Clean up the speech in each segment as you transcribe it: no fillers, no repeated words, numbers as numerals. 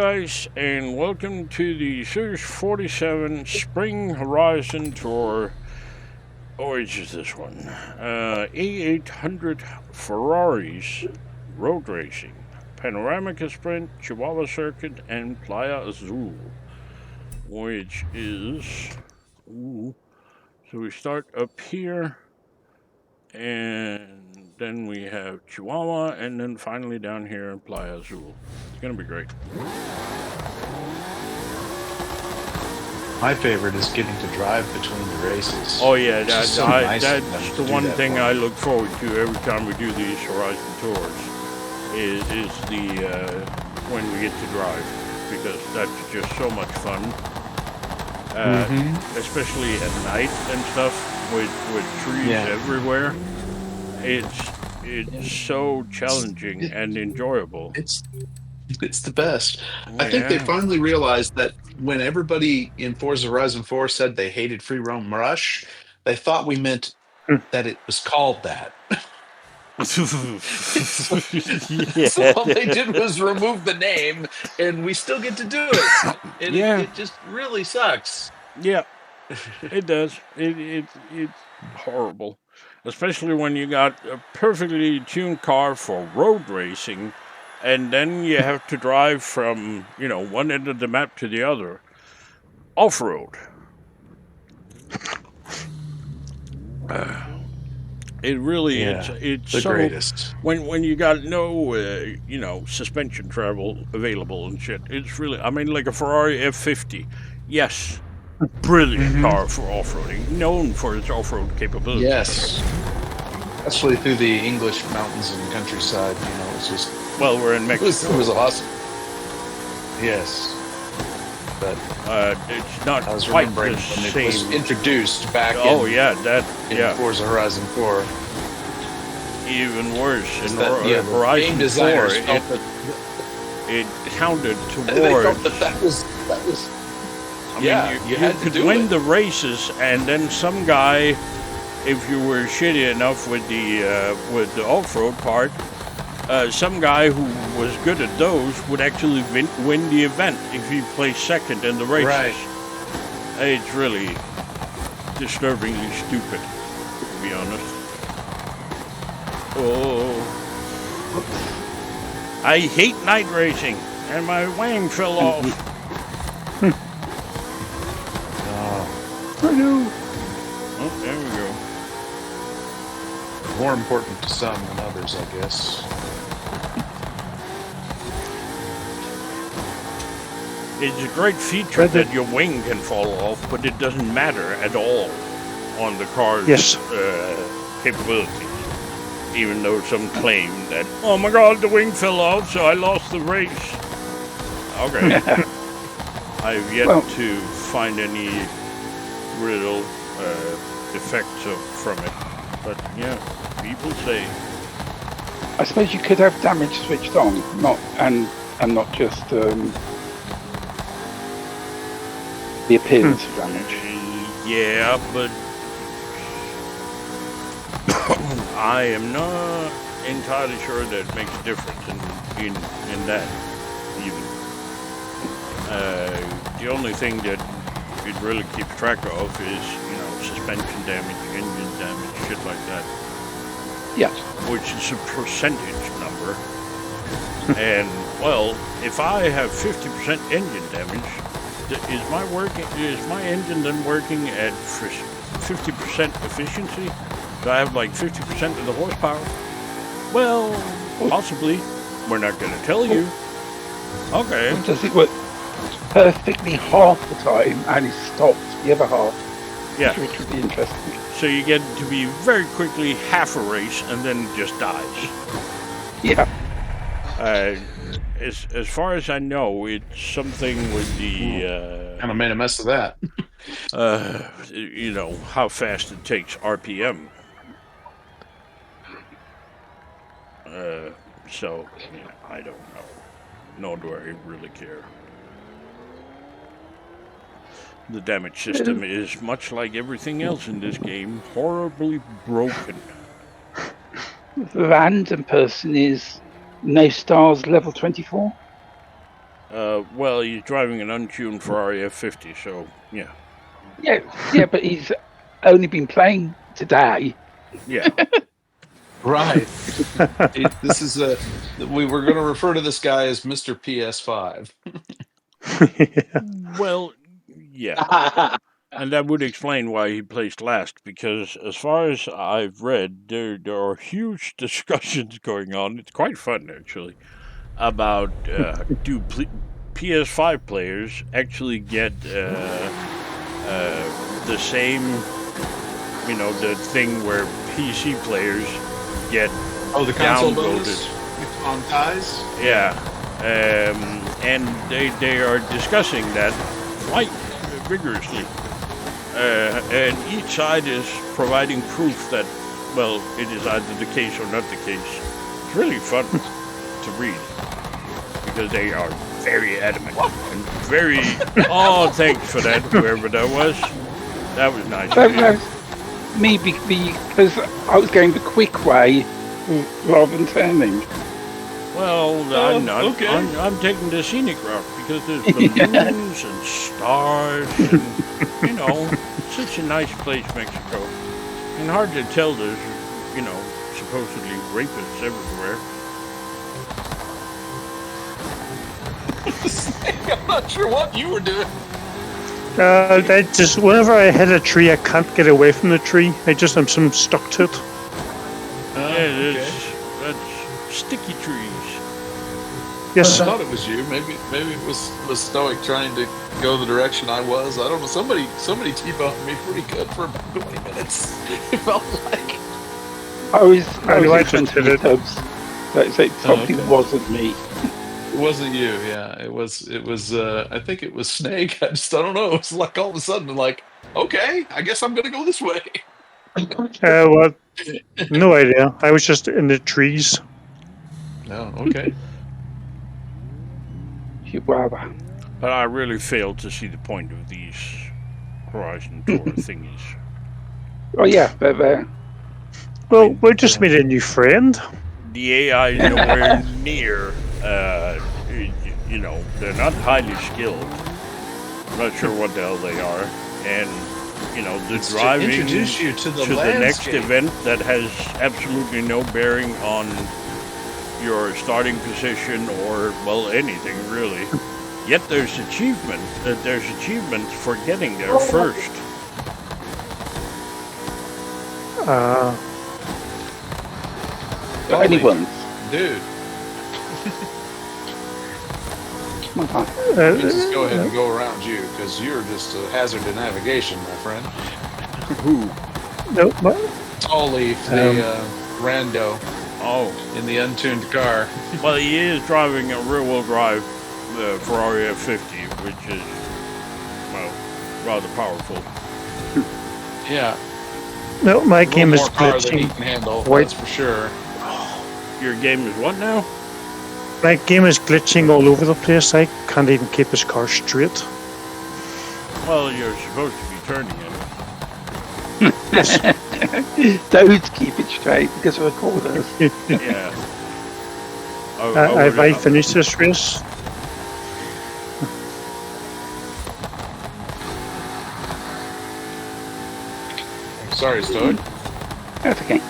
guys, and welcome to the Series 47 Spring Horizon Tour. Which is this one? A800 Ferraris Road Racing, Panoramica Sprint, Chihuahua Circuit, and Playa Azul. Which is... Ooh. So we start up here, and then we have Chihuahua, and then finally down here in Playa Azul. It's gonna be great. My favorite is getting to drive between the races. Oh yeah, that's the one thing I look forward to every time we do these Horizon tours is the when we get to drive, because that's just so much fun. Especially at night and stuff with trees everywhere. It's so challenging and enjoyable. It's the best. I think they finally realized that when everybody in Forza Horizon 4 said they hated Free Roam Rush, they thought we meant that it was called that. So all they did was remove the name, and we still get to do it. And it just really sucks. Yeah, it does. It's horrible, especially when you got a perfectly tuned car for road racing, and then you have to drive from one end of the map to the other, off road. It really it's the so greatest. When you got no suspension travel available and shit. It's really, I mean, like a Ferrari F50. Yes, brilliant car for off-roading, known for its off-road capability. Yes, especially through the English mountains and countryside. It's just we're in Mexico. It was awesome. Yes. But it's not I was quite remembering the when same. it was introduced back in Forza Horizon 4. Even worse, in Horizon 4, it counted towards... They felt that was I mean, you could win the races, and then some guy, if you were shitty enough with the off-road part, some guy who was good at those would actually win the event if he placed second in the races. Right. It's really disturbingly stupid, to be honest. Oh. I hate night racing, and my wing fell off. I know. Oh, there we go. More important to some than others, I guess. It's a great feature that your wing can fall off, but it doesn't matter at all on the car's capabilities. Even though some claim that, oh my god, the wing fell off, so I lost the race. Okay. I've yet to find any real effects from it. But yeah, people say. I suppose you could have damage switched on, not just the appearance of damage. Yeah, but I am not entirely sure that it makes a difference in that even. The only thing that it really keeps track of is, suspension damage, engine damage, shit like that. Yes. Which is a percentage number. And, if I have 50% engine damage, is my engine then working at 50% efficiency? Do I have like 50% of the horsepower? Well, possibly. We're not going to tell you. Okay. Does it work perfectly half the time and it stops the other half? Yeah. Which would be interesting. So you get to be very quickly half a race and then it just dies. Yeah. As far as I know, it's something with the... kind of made a mess of that. How fast it takes RPM. So, I don't know. Nor do I really care. The damage system is, much like everything else in this game, horribly broken. The random person is No Stars level 24? Well, he's driving an untuned Ferrari F50, so yeah. Yeah, but he's only been playing today. Yeah. Right. This is we were going to refer to this guy as Mr. PS5. Well, yeah. And that would explain why he placed last, because as far as I've read, there are huge discussions going on. It's quite fun, actually, about do PS5 players actually get the same, the thing where PC players get the console downvoted. bonus on ties? Yeah. And they are discussing that quite vigorously. And each side is providing proof that, well, it is either the case or not the case. It's really fun to read, because they are very adamant and very... Oh, thanks for that, whoever that was. That was nice. That was me, because I was going the quick way rather than turning. Well, I'm not. Okay. I'm taking the scenic route, because there's balloons and stars and, such a nice place, Mexico. And hard to tell there's, supposedly rapists everywhere. I'm not sure what you were doing. Whenever I hit a tree, I can't get away from the tree. I'm stuck to it. That's sticky trees. Yes. I thought it was you. Maybe it was Stoic trying to go the direction I was. I don't know. Somebody T-boned me pretty good for about 20 minutes. It felt like. I was just did it. So it probably wasn't me. It wasn't you. Yeah, it was. I think it was Snake. I don't know. It was like all of a sudden, like, okay, I guess I'm gonna go this way. Well, no idea. I was just in the trees. No. Okay. Chihuahua. But I really failed to see the point of these Horizon Tour thingies. Oh yeah, but Well, we just made a new friend. The AI is nowhere near, they're not highly skilled. I'm not sure what the hell they are. And, the It's to driving introduce you to the next landscape. event that has absolutely no bearing on your starting position or, well, anything really. Yet there's achievements for getting there first. anyone. Dude. Okay. Let me just go ahead and go around you, because you're just a hazard to navigation, my friend. Who? No, Tall Leaf, the rando Oh. in the untuned car. Well, he is driving a rear-wheel drive Ferrari F50, which is, well, rather powerful. Yeah. no, my game is more power than he glitching. can handle, Wait. that's for sure. Your game is what now? My game is glitching all over the place. I can't even keep his car straight. Well, you're supposed to be turning it. Don't keep it straight because of recorders. Yeah. Have I finished this race? Sorry, Stoic. That's okay.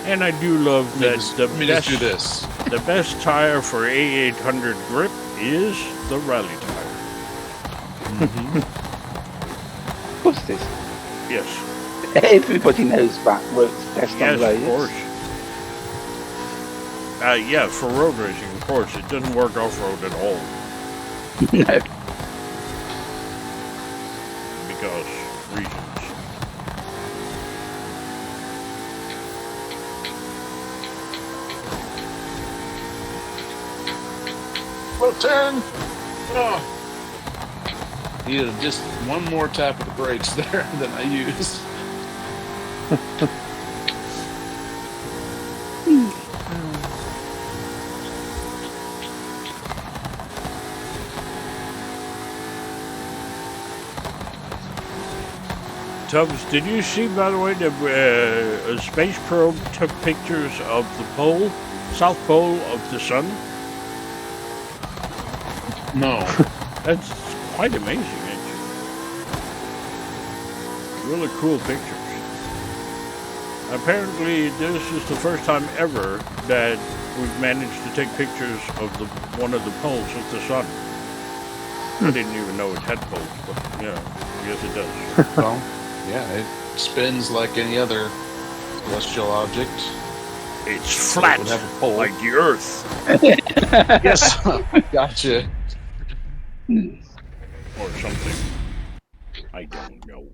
And I do love that Let me just do this. the best tire for A800 grip is the rally tire. What's this? Yes. Everybody knows that works best Yes, on roads. of course. Yeah, for road racing, of course. It doesn't work off-road at all. No. Because reasons. Well, turn. Oh. Needed just one more tap of the brakes there than I used. Tubbs, did you see, by the way, that a space probe took pictures of the pole, south pole of the sun? No. That's quite amazing, actually. Really cool pictures. Apparently, this is the first time ever that we've managed to take pictures of one of the poles of the sun. I didn't even know it had poles, but yeah, yes it does. Well, yeah, it spins like any other celestial object. It's flat, would have a pole. like the Earth. Yes. Gotcha. Or something. I don't know.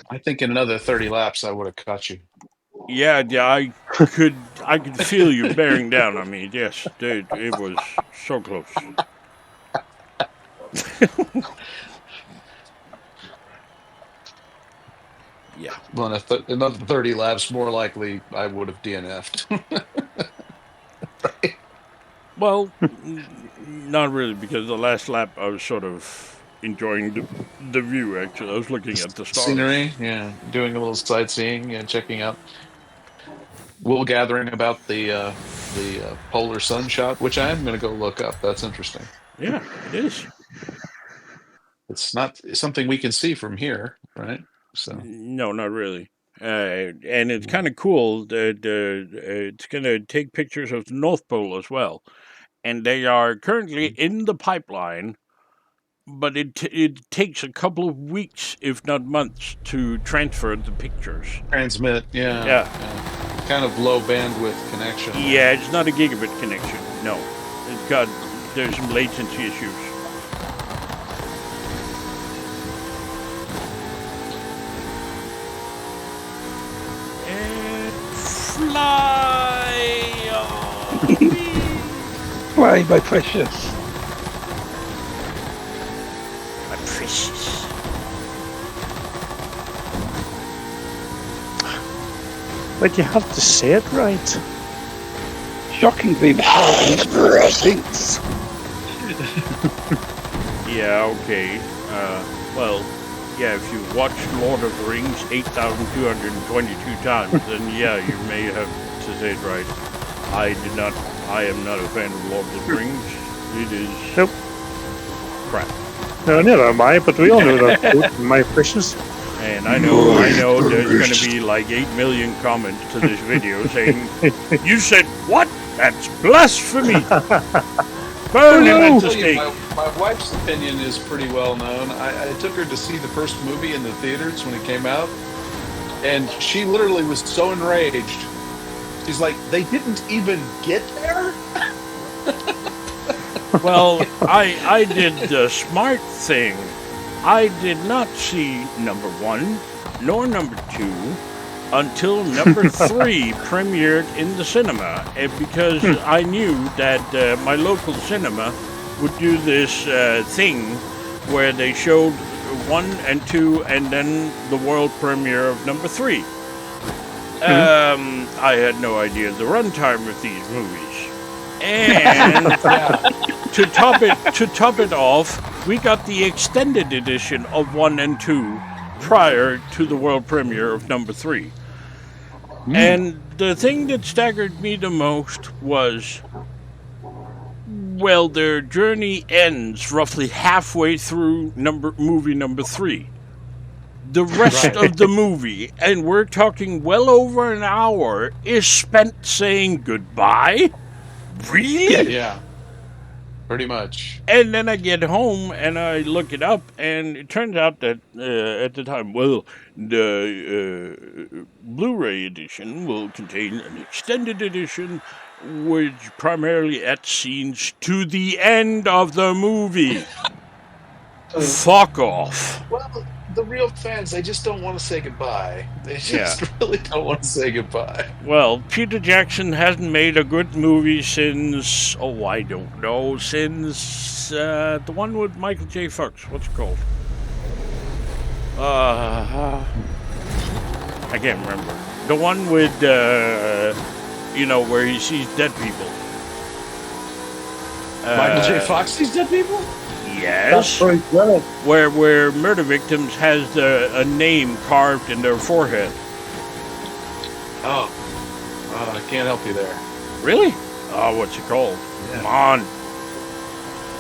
I think in another 30 laps, I would have caught you. Yeah, I could feel you bearing down on me. Yes, dude, it was so close. Yeah. Well, another 30 laps, more likely I would have DNF'd. Right? Well, not really, because the last lap I was sort of enjoying the view, actually. I was looking at the stars. Scenery, yeah. Doing a little sightseeing and checking out. Wool gathering about the polar sun shot, which I am going to go look up. That's interesting. Yeah, it is. It's not something we can see from here, right? So no, not really. And it's kind of cool that it's going to take pictures of the North Pole as well. And they are currently in the pipeline, but it takes a couple of weeks, if not months, to transfer the pictures. Transmit, yeah. Kind of low bandwidth connection. Yeah, it's not a gigabit connection. No, there's some latency issues. Fly! Fly, my precious. My precious. But you have to say it right. Shockingly, thinks. Yeah, okay. Well, yeah, if you've watched Lord of the Rings 8,222 times, then yeah, you may have to say it right. I am not a fan of Lord of the Rings. It is Nope. crap. No, neither am I, but we all know that quote, my precious. And I know there's going to be like 8 million comments to this video saying, "You said what? That's blasphemy!" Burn him at the stake. My wife's opinion is pretty well known. I took her to see the first movie in the theaters when it came out, and she literally was so enraged. She's like, "They didn't even get there?" Well, I did the smart thing. I did not see number 1 nor number 2 until number 3 premiered in the cinema, because I knew that my local cinema would do this thing where they showed 1 and 2 and then the world premiere of number 3. I had no idea the runtime of these movies. And to top it off, we got the extended edition of 1 and 2 prior to the world premiere of number 3. And the thing that staggered me the most was, well, their journey ends roughly halfway through movie number 3. The rest of the movie, and we're talking well over an hour, is spent saying goodbye? Really? Yeah. Pretty much. And then I get home and I look it up, and it turns out that at the time, well, the Blu-ray edition will contain an extended edition which primarily adds scenes to the end of the movie. Fuck off. Well, the real fans, they just don't want to say goodbye. They just really don't want to say goodbye. Well, Peter Jackson hasn't made a good movie since, I don't know, since the one with Michael J. Fox. What's it called? I can't remember. The one with, where he sees dead people. Michael J. Fox sees dead people? Yes. Where murder victims has a name carved in their forehead. Oh, I can't help you there. Really? Oh, what's it called? Yeah. Come on.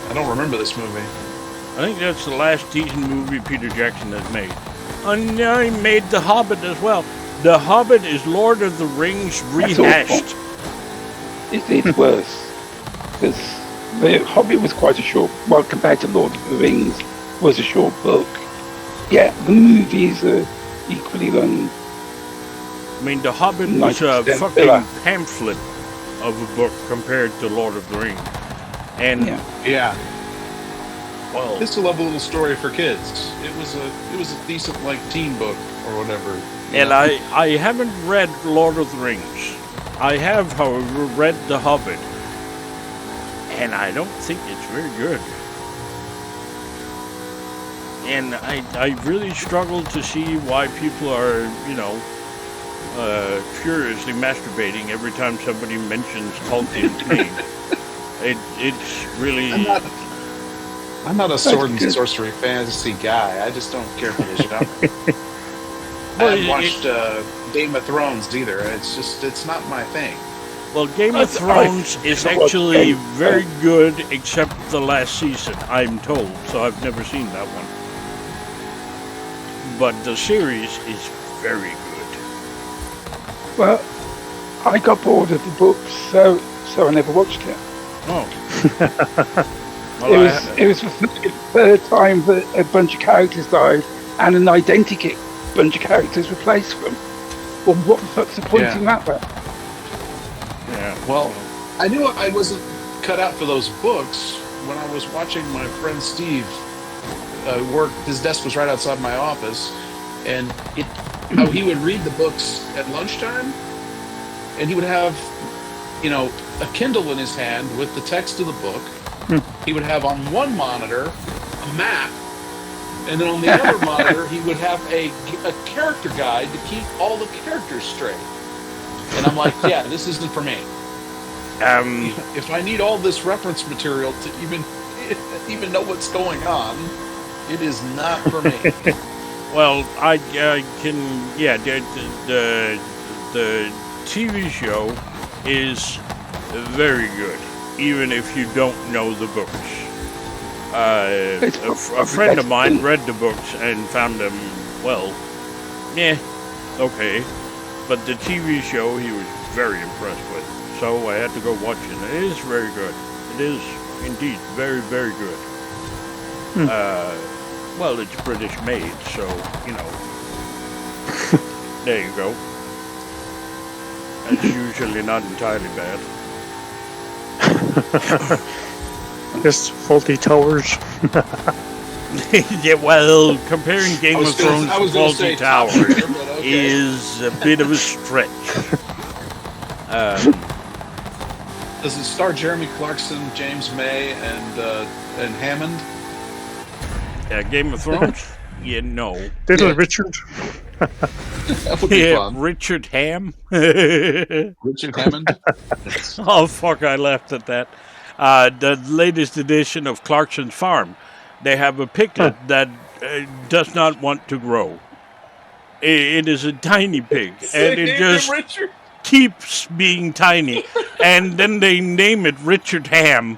I don't remember this movie. I think that's the last decent movie Peter Jackson has made. And he made The Hobbit as well. The Hobbit is Lord of the Rings rehashed. It's worse. Because The Hobbit was quite a short, well, compared to Lord of the Rings, was a short book. Yeah, the movies are equally long. I mean, The Hobbit was a fucking pamphlet of a book compared to Lord of the Rings. And yeah. Well, just a little story for kids. It was a decent teen book or whatever. And I haven't read Lord of the Rings. I have, however, read The Hobbit, and I don't think it's very good. And I really struggle to see why people are, furiously masturbating every time somebody mentions Tolkien's name. It's really... I'm not a sword and sorcery fantasy guy. I just don't care for the genre. I haven't watched Game of Thrones either. It's not my thing. Well, Game of Thrones is actually very good, except the last season, I'm told. So I've never seen that one. But the series is very good. Well, I got bored of the books, so I never watched it. Oh. Well, it was the third time that a bunch of characters died and an identical bunch of characters replaced them. Well, what the fuck's the point in that then? Yeah. Well, I knew I wasn't cut out for those books when I was watching my friend Steve work. His desk was right outside my office, and how he would read the books at lunchtime, and he would have, a Kindle in his hand with the text of the book. He would have on one monitor a map, and then on the other monitor he would have a character guide to keep all the characters straight. And I'm like, yeah, this isn't for me. If I need all this reference material to even know what's going on, it is not for me. Well, I can, the TV show is very good, even if you don't know the books. A friend of mine read the books and found them, okay. But the TV show he was very impressed with, so I had to go watch it. It is very good. It is indeed very, very good. Well, it's British made, so, there you go. That's usually not entirely bad. Just faulty towers. Yeah, well, comparing Game of Thrones to Faulty Towers is a bit of a stretch. Does it star Jeremy Clarkson, James May, and Hammond? Yeah, Game of Thrones? Yeah, no. Little Richard. That would be fun. Richard Ham? Richard Hammond? Oh, fuck, I laughed at that. The latest edition of Clarkson's Farm. They have a piglet that does not want to grow. It is a tiny pig, and it just keeps being tiny. And then they name it Richard Ham.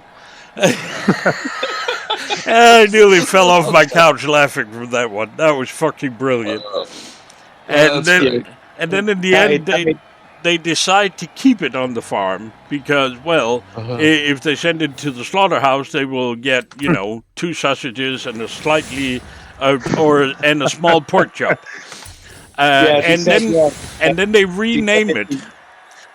I nearly fell off my couch laughing from that one. That was fucking brilliant. And then in the end, they decide to keep it on the farm because, if they send it to the slaughterhouse, they will get, 2 sausages and a slightly, and a small pork chop. And then they rename it.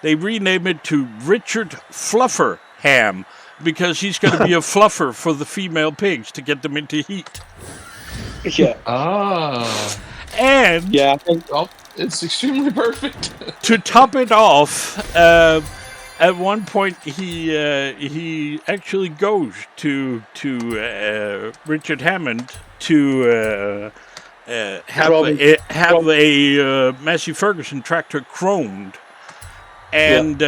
They rename it to Richard Fluffer Ham because he's going to be a fluffer for the female pigs to get them into heat. Yeah. Ah. And I think it's extremely perfect. To top it off, at one point he actually goes to Richard Hammond to have a Massey Ferguson tractor chromed. And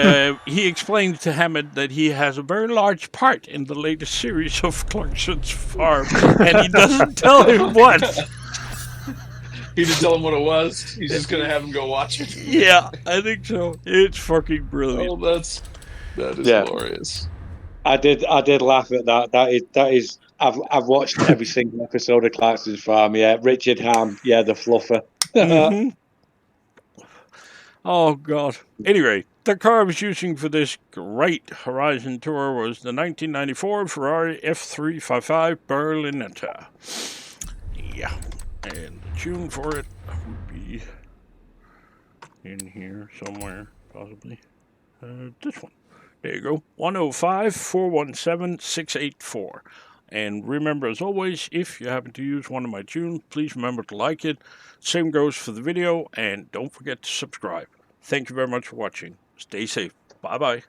he explains to Hammond that he has a very large part in the latest series of Clarkson's Farm, and he doesn't tell him what. He didn't tell him what it was. He's just gonna have him go watch it. Yeah, I think so. It's fucking brilliant. Oh, that is glorious. I did laugh at that. That is. I've watched every single episode of Clarkson's Farm. Yeah, Richard Ham. Yeah, the fluffer. Mm-hmm. Oh God. Anyway, the car I was using for this great Horizon tour was the 1994 Ferrari F355 Berlinetta. Yeah, and the tune for it would be in here somewhere, possibly. This one. There you go. 105-417-684. And remember, as always, if you happen to use one of my tunes, please remember to like it. Same goes for the video, and don't forget to subscribe. Thank you very much for watching. Stay safe. Bye-bye.